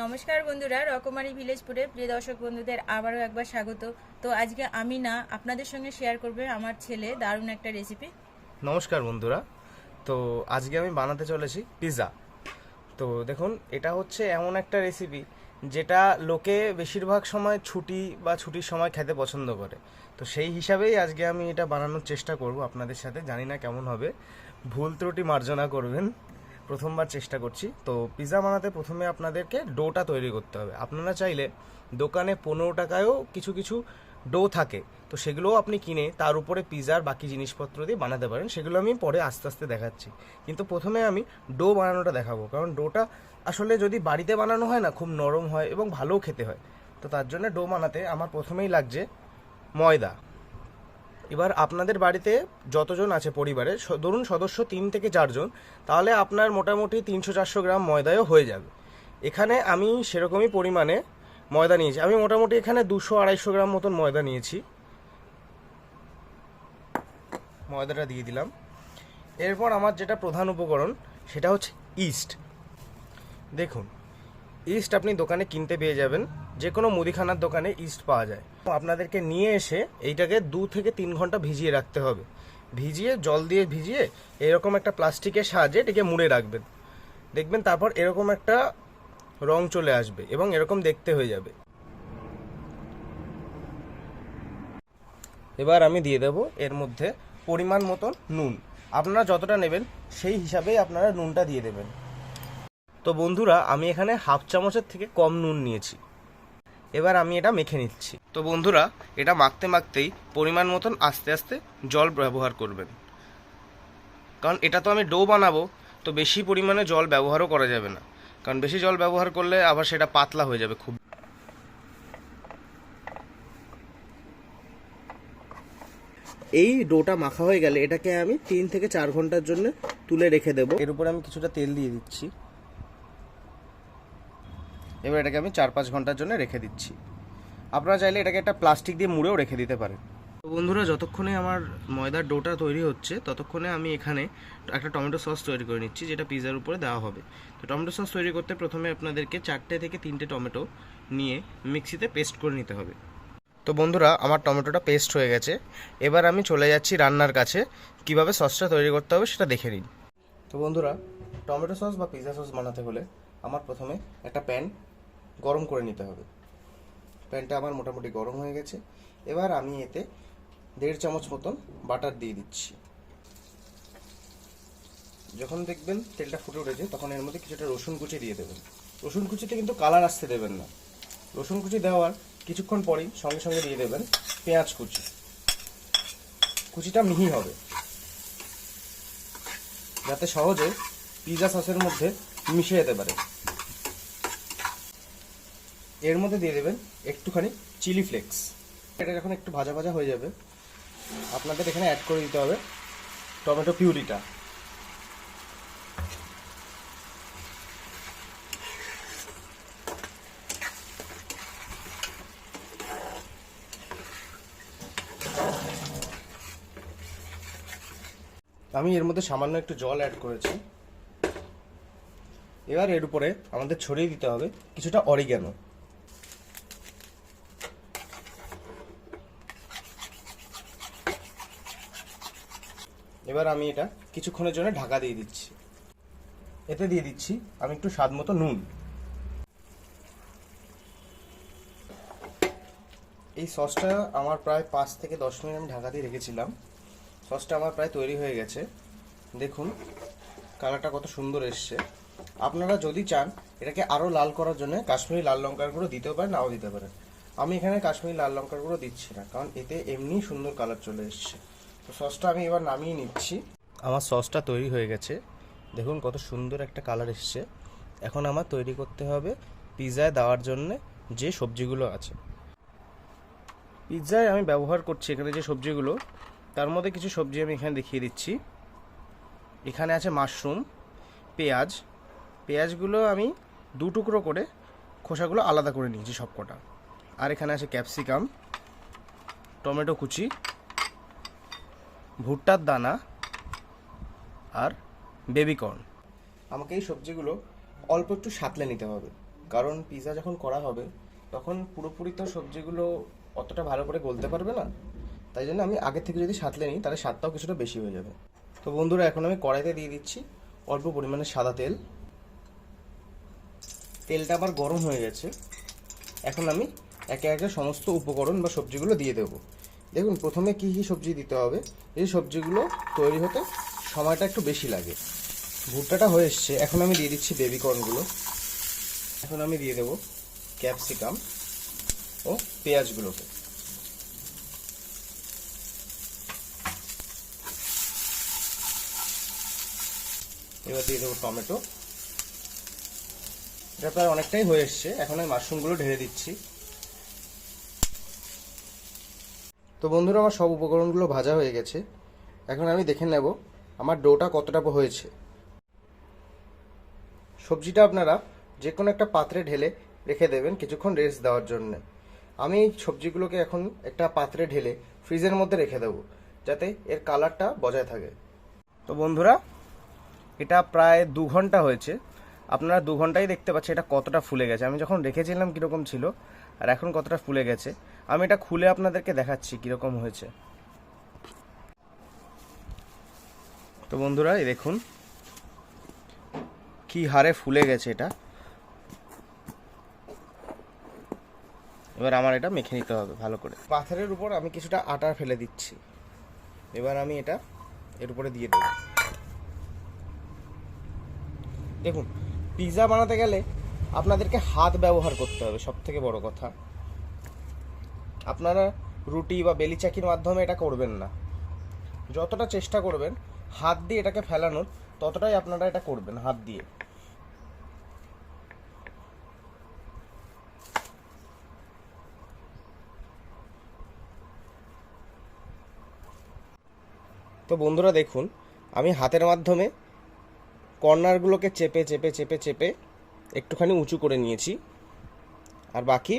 নমস্কার বন্ধুরা, রকমারি ভিলেজপুরের প্রিয় দর্শক বন্ধুদের আবারও একবার স্বাগত। তো আজকে আমি না আপনাদের সঙ্গে শেয়ার করবে আমার ছেলে দারুণ একটা রেসিপি। নমস্কার বন্ধুরা। তো আজকে আমি বানাতে চলেছি পিৎজা। তো দেখুন, এটা হচ্ছে এমন একটা রেসিপি যেটা লোকে বেশিরভাগ সময় ছুটি বা ছুটির সময় খেতে পছন্দ করে। তো সেই হিসাবেই আজকে আমি এটা বানানোর চেষ্টা করব আপনাদের সাথে। জানি না কেমন হবে, ভুল ত্রুটি মার্জনা করবেন, প্রথমবার চেষ্টা করছি। তো পিৎজা বানাতে প্রথমে আপনাদেরকে ডোটা তৈরি করতে হবে। আপনারা চাইলে দোকানে 15 টাকায়ও কিছু কিছু ডো থাকে, তো সেগুলোও আপনি কিনে তার উপরে পিৎজার বাকি জিনিসপত্র দিয়ে বানাতে পারেন। সেগুলো আমি পরে আস্তে আস্তে দেখাচ্ছি, কিন্তু প্রথমে আমি ডো বানানোটা দেখাবো। কারণ ডোটা আসলে যদি বাড়িতে বানানো হয় না, খুব নরম হয় এবং ভালোও খেতে হয়। তো তার জন্য ডো বানাতে আমার প্রথমেই লাগছে ময়দা। এবার আপনাদের বাড়িতে যতজন আছে পরিবারে, ধরুন সদস্য 3 থেকে 4 জন, তাহলে আপনার মোটামুটি 300-400 গ্রাম ময়দাও হয়ে যাবে। এখানে আমি সেরকমই পরিমাণে ময়দা নিয়েছি। আমি মোটামুটি এখানে 200-250 গ্রাম মতন ময়দা নিয়েছি। ময়দাটা দিয়ে দিলাম। এরপর আমার যেটা প্রধান উপকরণ সেটা হচ্ছে ইস্ট। দেখুন, ইস্ট আপনি দোকানে কিনতে পেয়ে যাবেন, যে কোনো মুদিখানার দোকানে ইস্ট পাওয়া যায়। আপনাদেরকে নিয়ে এসে এইটাকে 2 থেকে 3 ঘন্টা ভিজিয়ে রাখতে হবে। ভিজিয়ে, জল দিয়ে ভিজিয়ে এরকম একটা প্লাস্টিকের সাহায্যে এটাকে মুড়ে রাখবেন। দেখবেন তারপর এরকম একটা রং চলে আসবে এবং এরকম দেখতে হয়ে যাবে। এবার আমি দিয়ে দেব এর মধ্যে পরিমাণ মতন নুন। আপনারা যতটা নেবেন সেই হিসাবেই আপনারা নুনটা দিয়ে দেবেন। তো বন্ধুরা, আমি এখানে হাফ চামচের থেকে কম নুন নিয়েছি। এবার আমি এটা মেখে নিচ্ছি। তো বন্ধুরা, এটা মাখতে মাখতেই পরিমাণ মতন আস্তে আস্তে জল ব্যবহার করবেন। কারণ এটা তো আমি ডো বানাবো, তো বেশি পরিমাণে জল ব্যবহারও করা যাবে না। কারণ বেশি জল ব্যবহার করলে আবার সেটা পাতলা হয়ে যাবে খুব। এই ডোটা মাখা হয়ে গেলে এটাকে আমি 3 থেকে 4 ঘন্টার জন্য তুলে রেখে দেবো। এর উপরে আমি কিছুটা তেল দিয়ে দিচ্ছি। এবার এটাকে আমি 4-5 ঘন্টার জন্য রেখে দিচ্ছি। আপনারা চাইলে এটাকে একটা প্লাস্টিক দিয়ে মুড়েও রেখে দিতে পারেন। তো বন্ধুরা, যতক্ষণে আমার ময়দার ডোটা তৈরি হচ্ছে ততক্ষণে আমি এখানে একটা টমেটো সস তৈরি করে নিচ্ছি, যেটা পিৎজার উপরে দেওয়া হবে। তো টমেটো সস তৈরি করতে প্রথমে আপনাদেরকে 4 থেকে 3টে টমেটো নিয়ে মিক্সিতে পেস্ট করে নিতে হবে। তো বন্ধুরা, আমার টমেটোটা পেস্ট হয়ে গেছে। এবার আমি চলে যাচ্ছি রান্নার কাছে, কিভাবে সসটা তৈরি করতে হবে সেটা দেখে নিন। তো বন্ধুরা, টমেটো সস বা পিৎজা সস বানাতে হলে আমার প্রথমে একটা প্যান গরম করে নিতে হবে। প্যানটা আমার মোটামুটি গরম হয়ে গেছে। এবার আমি এতে 1.5 চামচ মতন বাটার দিয়ে দিচ্ছি। যখন দেখবেন তেলটা ফুটে উঠেছে, তখন এর মধ্যে কিছুটা রসুন কুচি দিয়ে দেবেন। রসুন কুচিতে কিন্তু কালার আসতে দেবেন না। রসুন কুচি দেওয়ার কিছুক্ষণ পরেই সঙ্গে সঙ্গে দিয়ে দেবেন পেঁয়াজ কুচি। কুচিটা মিহি হবে, যাতে সহজে পিৎজা সসের মধ্যে মিশে যেতে পারে। এর মধ্যে দিয়ে দেবেন একটুখানি চিলি ফ্লেক্স। এটা যখন একটু ভাজা ভাজা হয়ে যাবে, আপনাদের এখানে অ্যাড করে দিতে হবে টমেটো পিউরিটা। আমি এর মধ্যে সামান্য একটু জল অ্যাড করেছি। এবার এর উপরে আমাদের ছড়িয়ে দিতে হবে কিছুটা অরিগ্যানো। এবার আমি এটা কিছুক্ষণের জন্য ঢাকা দিয়ে দিচ্ছি। এতে দিয়ে দিচ্ছি আমি একটু স্বাদ মতো নুন। এই সসটা আমার প্রায় 5 থেকে 10 মিনিট আমি ঢাকা দিয়ে রেখেছিলাম। সসটা আমার প্রায় তৈরি হয়ে গেছে। দেখুন কালারটা কত সুন্দর এসছে। আপনারা যদি চান এটাকে আরও লাল করার জন্য কাশ্মীরি লাল লঙ্কার গুঁড়ো দিতেও পারেন, নাও দিতে পারেন। আমি এখানে কাশ্মীরি লাল লঙ্কার গুঁড়ো দিচ্ছি না, কারণ এতে এমনি সুন্দর কালার চলে এসছে। তো সসটা আমি এবার নামিয়ে নিচ্ছি। আমার সসটা তৈরি হয়ে গেছে। দেখুন কত সুন্দর একটা কালার এসছে। এখন আমার তৈরি করতে হবে পিৎজায় দেওয়ার জন্য যে সবজিগুলো আছে। পিৎজায় আমি ব্যবহার করছি এখানে যে সবজিগুলো, তার মধ্যে কিছু সবজি আমি এখানে দেখিয়ে দিচ্ছি। এখানে আছে মাশরুম, পেঁয়াজ। পেঁয়াজগুলো আমি 2 টুকরো করে খোসাগুলো আলাদা করে নিয়েছি সব কটা। আর এখানে আছে ক্যাপসিকাম, টমেটো কুচি, ভুট্টার দানা আর বেবিকর্ন। আমাকে এই সবজিগুলো অল্প একটু সাঁতলে নিতে হবে, কারণ পিৎজা যখন করা হবে তখন পুরোপুরি তো সবজিগুলো অতটা ভালো করে গলতে পারবে না, তাই জন্য আমি আগে থেকে যদি সাঁতলে নিই তাহলে স্বাদটাও কিছুটা বেশি হয়ে যাবে। তো বন্ধুরা এখন আমি কড়াইতে দিয়ে দিচ্ছি অল্প পরিমাণে সাদা তেল। তেলটা আবার গরম হয়ে গেছে। এখন আমি একে একে সমস্ত উপকরণ বা সবজিগুলো দিয়ে দেবো। দেখুন প্রথমে কী কী সবজি দিতে হবে, এই সবজিগুলো তৈরি হতে সময়টা একটু বেশি লাগে। ভুট্টাটা হয়ে এসছে, এখন আমি দিয়ে দিচ্ছি বেবি কর্নগুলো। এখন আমি দিয়ে দেবো ক্যাপসিকাম ও পেঁয়াজগুলোকে। এবার দিয়ে দেবো টমেটো। এটা প্রায় অনেকটাই হয়ে এসছে, এখন আমি মাশরুমগুলো ঢেলে দিচ্ছি। তো বন্ধুরা আমার সব উপকরণগুলো ভাজা হয়ে গেছে। এখন আমি দেখে নেব আমার ডোটা কতটা হয়েছে। সবজিটা আপনারা যে কোনো একটা পাত্রে ঢেলে রেখে দেবেন কিছুক্ষণ রেস্ট দেওয়ার জন্য। আমি এই সবজিগুলোকে এখন একটা পাত্রে ঢেলে ফ্রিজের মধ্যে রেখে দেবো যাতে এর কালারটা বজায় থাকে। তো বন্ধুরা এটা প্রায় 2 ঘন্টা হয়েছে। আপনারা 2 ঘন্টাই দেখতে পাচ্ছেন এটা কতটা ফুলে গেছে। আমি যখন রেখেছিলাম কীরকম ছিল আর এখন কতটা ফুলে গেছে। আমি এটা খুলে আপনাদেরকে দেখাচ্ছি কীরকম হয়েছে। তো বন্ধুরা এই দেখুন কি হারে ফুলে গেছে এটা। এবার আমার এটা মেখে নিতে হবে ভালো করে। পাথরের উপর আমি কিছুটা আটা ফেলে দিচ্ছি। এবার আমি এটা এর উপরে দিয়ে দেবো। দেখুন পিৎজা বানাতে গেলে আপনাদেরকে হাত ব্যবহার করতে হবে, সব থেকে বড় কথা। আপনারা রুটি বা বেলি চাকির মাধ্যমে এটা করবেন না। যতটা চেষ্টা করবেন হাত দিয়ে এটাকে ফেলানোর, ততটাই আপনারা এটা করবেন হাত দিয়ে। তো বন্ধুরা দেখুন আমি হাতের মাধ্যমে কর্নারগুলোকে চেপে চেপে চেপে চেপে একটুখানি উঁচু করে নিয়েছি, আর বাকি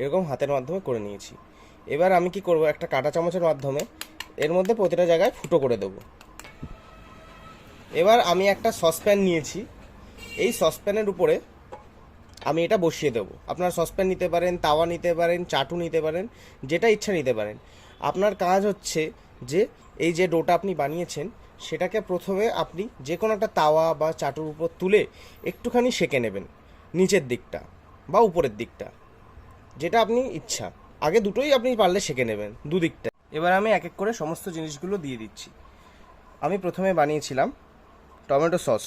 এরকম হাতের মাধ্যমে করে নিয়েছি। এবার আমি কি করব, একটা কাঁটা চামচের মাধ্যমে এর মধ্যে প্রতিটা জায়গায় ফুটো করে দেব। এবার আমি একটা সসপ্যান নিয়েছি, এই সসপ্যানের উপরে আমি এটা বসিয়ে দেবো। আপনারা সসপ্যান নিতে পারেন, তাওয়া নিতে পারেন, চাটু নিতে পারেন, যেটা ইচ্ছা নিতে পারেন। আপনার কাজ হচ্ছে যে এই যে ডোটা আপনি বানিয়েছেন সেটাকে প্রথমে আপনি যে কোনো একটা তাওয়া বা চাটুর উপর তুলে একটুখানি সেঁকে নেবেন, নিচের দিকটা বা উপরের দিকটা, যেটা আপনি ইচ্ছা। আগে দুটোই আপনি পারলে সেঁকে নেবেন, দুদিকটা। এবার আমি এক এক করে সমস্ত জিনিসগুলো দিয়ে দিচ্ছি। আমি প্রথমে বানিয়েছিলাম টমেটো সস।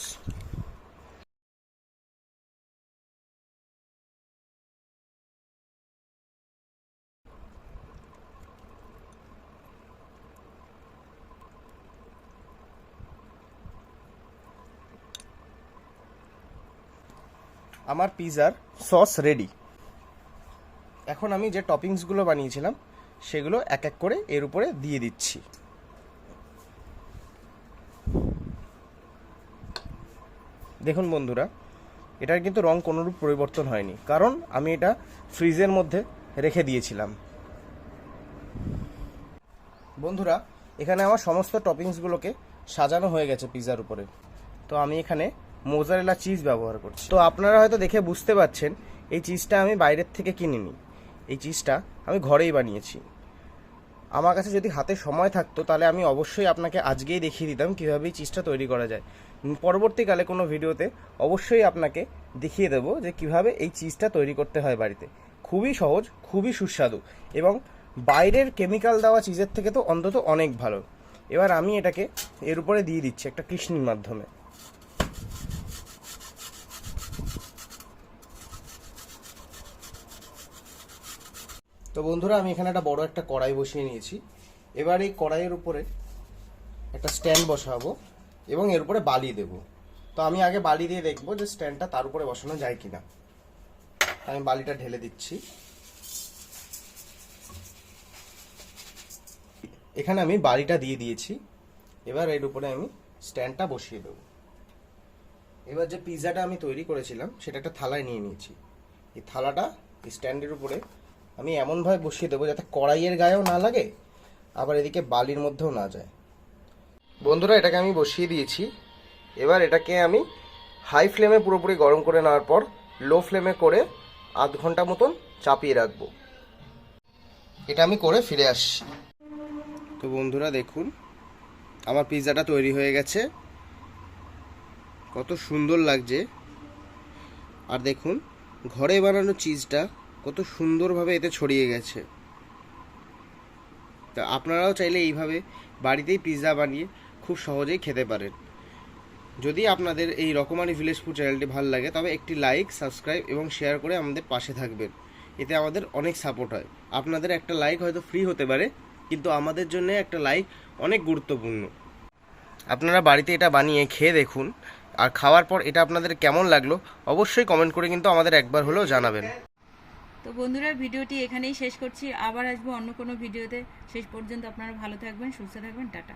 আমার পিৎজার সস রেডি। এখন আমি যে টপিংসগুলো বানিয়েছিলাম সেগুলো এক এক করে এর উপরে দিয়ে দিচ্ছি। দেখুন বন্ধুরা এটার কিন্তু রং কোনোরূপ পরিবর্তন হয়নি, কারণ আমি এটা ফ্রিজের মধ্যে রেখে দিয়েছিলাম। বন্ধুরা এখানে আমার সমস্ত টপিংসগুলোকে সাজানো হয়ে গেছে পিৎজার উপরে। তো আমি এখানে মোজারেলা চিজ ব্যবহার করছি। তো আপনারা হয়তো দেখে বুঝতে পারছেন এই চিজটা আমি বাইরের থেকে কিনিনি, এই চিজটা আমি ঘরেই বানিয়েছি। আমার কাছে যদি হাতে সময় থাকতো তাহলে আমি অবশ্যই আপনাকে আজকেই দেখিয়ে দিতাম কীভাবে এই চিজটা তৈরি করা যায়। পরবর্তীকালে কোনো ভিডিওতে অবশ্যই আপনাকে দেখিয়ে দেবো যে কিভাবে এই চিজটা তৈরি করতে হয় বাড়িতে। খুবই সহজ, খুবই সুস্বাদু এবং বাইরের কেমিক্যাল দেওয়া চিজের থেকে তো অন্তত অনেক ভালো। এবার আমি এটাকে এর উপরে দিয়ে দিচ্ছি একটা কৃষ্ণির মাধ্যমে। তো বন্ধুরা আমি এখানে একটা বড় একটা কড়াই বসিয়ে নিয়েছি। এবার এই কড়াইয়ের উপরে একটা স্ট্যান্ড বসাবো এবং এর উপরে বালি দেব। তো আমি আগে বালি দিয়ে দেখবো যে স্ট্যান্ডটা তার উপরে বসানো যায় কিনা। আমি বালিটা ঢেলে দিচ্ছি। এখানে আমি বালিটা দিয়ে দিয়েছি। এবার এর উপরে আমি স্ট্যান্ডটা বসিয়ে দেবো। এবার যে পিৎজাটা আমি তৈরি করেছিলাম সেটা একটা থালায় নিয়ে নিয়েছি। এই থালাটা এই স্ট্যান্ডের উপরে আমি এমনভাবে বসিয়ে দেবো যাতে কড়াইয়ের গায়েও না লাগে, আবার এদিকে বালির মধ্যেও না যায়। বন্ধুরা এটাকে আমি বসিয়ে দিয়েছি। এবার এটাকে আমি হাই ফ্লেমে পুরোপুরি গরম করে নেওয়ার পর লো ফ্লেমে করে আধ ঘন্টা মতন চাপিয়ে রাখবো। এটা আমি করে ফিরে আসছি। তো বন্ধুরা দেখুন, আমার পিৎজাটা তৈরি হয়ে গেছে, কত সুন্দর লাগছে। আর দেখুন ঘরে বানানো চিজটা কত সুন্দরভাবে এতে ছড়িয়ে গেছে। তা আপনারাও চাইলে এইভাবে বাড়িতেই পিৎজা বানিয়ে খুব সহজেই খেতে পারেন। যদি আপনাদের এই রকমারি ভিলেজ ফুড চ্যানেলটি ভালো লাগে তবে একটি লাইক, সাবস্ক্রাইব এবং শেয়ার করে আমাদের পাশে থাকবেন। এতে আমাদের অনেক সাপোর্ট হয়। আপনাদের একটা লাইক হয়তো ফ্রি হতে পারে, কিন্তু আমাদের জন্য একটা লাইক অনেক গুরুত্বপূর্ণ। আপনারা বাড়িতে এটা বানিয়ে খেয়ে দেখুন, আর খাওয়ার পর এটা আপনাদের কেমন লাগলো অবশ্যই কমেন্ট করে কিন্তু আমাদের একবার হলেও জানাবেন। তো বন্ধুরা, ভিডিওটি এখানেই শেষ করছি। আবার আসবো অন্য কোনো ভিডিওতে। শেষ পর্যন্ত আপনারা ভালো থাকবেন, সুস্থ থাকবেন। টাটা।